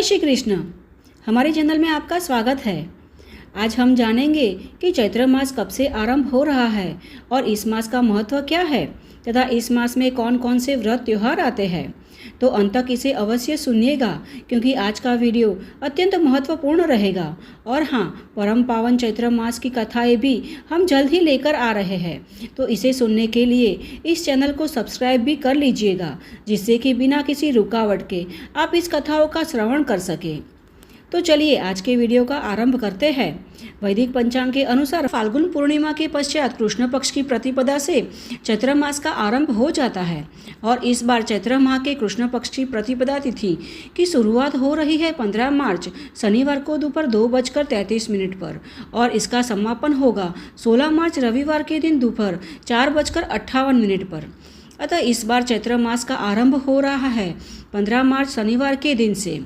श्री कृष्ण। हमारे चैनल में आपका स्वागत है। आज हम जानेंगे कि चैत्र मास कब से आरंभ हो रहा है और इस मास का महत्व क्या है तथा इस मास में कौन कौन से व्रत त्योहार आते हैं। तो अंत तक इसे अवश्य सुनिएगा क्योंकि आज का वीडियो अत्यंत महत्वपूर्ण रहेगा। और हाँ, परम पावन चैत्र मास की कथाएं भी हम जल्द ही लेकर आ रहे हैं, तो इसे सुनने के लिए इस चैनल को सब्सक्राइब भी कर लीजिएगा, जिससे कि बिना किसी रुकावट के आप इस कथाओं का श्रवण कर सकें। तो चलिए आज के वीडियो का आरंभ करते हैं। वैदिक पंचांग के अनुसार फाल्गुन पूर्णिमा के पश्चात कृष्ण पक्ष की प्रतिपदा से चैत्र मास का आरंभ हो जाता है और इस बार चैत्र माह के कृष्ण पक्ष की प्रतिपदा तिथि की शुरुआत हो रही है 15 मार्च शनिवार को दोपहर 2:33 पर और इसका समापन होगा 16 मार्च रविवार के दिन दोपहर 4:58 पर। अतः इस बार चैत्र मास का आरंभ हो रहा है 15 मार्च शनिवार के दिन से।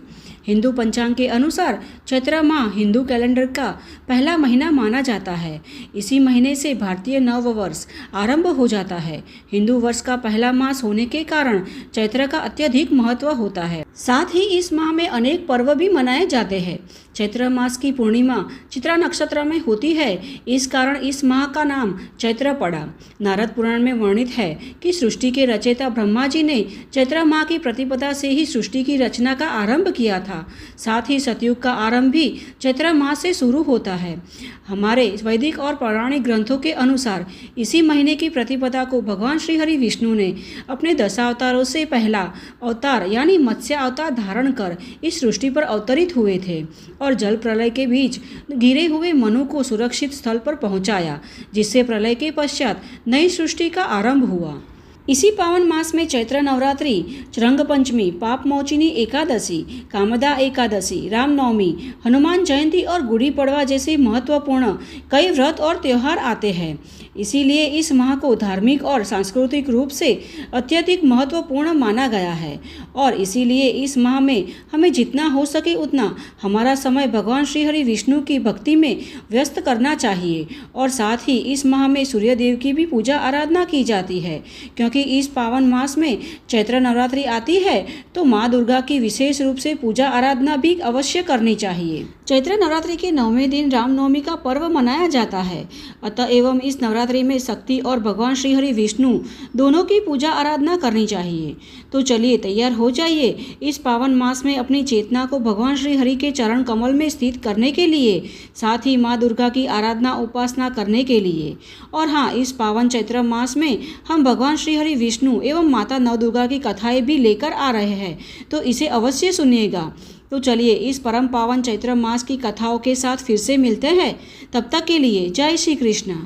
हिंदू पंचांग के अनुसार चैत्र माह हिंदू कैलेंडर का पहला महीना माना जाता है। इसी महीने से भारतीय नव वर्ष आरंभ हो जाता है। हिंदू वर्ष का पहला मास होने के कारण चैत्र का अत्यधिक महत्व होता है। साथ ही इस माह में अनेक पर्व भी मनाए जाते हैं। चैत्र मास की पूर्णिमा चित्रा नक्षत्र में होती है, इस कारण इस माह का नाम चैत्र पड़ा। नारद पुराण में वर्णित है कि सृष्टि के रचयिता ब्रह्मा जी ने चैत्र माह की प्रतिपदा से ही सृष्टि की रचना का आरंभ किया था। साथ ही सतयुग का आरंभ भी चैत्र माह से शुरू होता है। हमारे वैदिक और पौराणिक ग्रंथों के अनुसार इसी महीने की प्रतिपदा को भगवान श्री हरि विष्णु ने अपने 10 अवतारों से पहला अवतार यानी मत्स्य अवतार धारण कर इस सृष्टि पर अवतरित हुए थे और जल प्रलय के बीच गिरे हुए मनु को सुरक्षित स्थल पर पहुंचाया, जिससे प्रलय के पश्चात नई सृष्टि का आरंभ हुआ। इसी पावन मास में चैत्र नवरात्रि, रंग पंचमी, पाप मोचिनी एकादशी, कामदा एकादशी, रामनवमी, हनुमान जयंती और गुड़ी पड़वा जैसे महत्वपूर्ण कई व्रत और त्यौहार आते हैं। इसीलिए इस माह को धार्मिक और सांस्कृतिक रूप से अत्यधिक महत्वपूर्ण माना गया है और इसीलिए इस माह में हमें जितना हो सके उतना हमारा समय भगवान श्री हरि विष्णु की भक्ति में व्यस्त करना चाहिए। और साथ ही इस माह में सूर्य देव की भी पूजा आराधना की जाती है, क्योंकि इस पावन मास में चैत्र नवरात्रि आती है तो माँ दुर्गा की विशेष रूप से पूजा आराधना भी अवश्य करनी चाहिए। चैत्र नवरात्रि के 9वें दिन रामनवमी का पर्व मनाया जाता है। अतः एवं इस नवरात्रि में शक्ति और भगवान श्री हरि विष्णु दोनों की पूजा आराधना करनी चाहिए। तो चलिए तैयार हो जाइए इस पावन मास में अपनी चेतना को भगवान श्री हरि के चरण कमल में स्थित करने के लिए, साथ ही माँ दुर्गा की आराधना उपासना करने के लिए। और हाँ, इस पावन चैत्र मास में हम भगवान श्री हरि विष्णु एवं माता नवदुर्गा की कथाएं भी लेकर आ रहे हैं, तो इसे अवश्य सुनिएगा। तो चलिए इस परम पावन चैत्र मास की कथाओं के साथ फिर से मिलते हैं। तब तक के लिए जय श्री कृष्ण।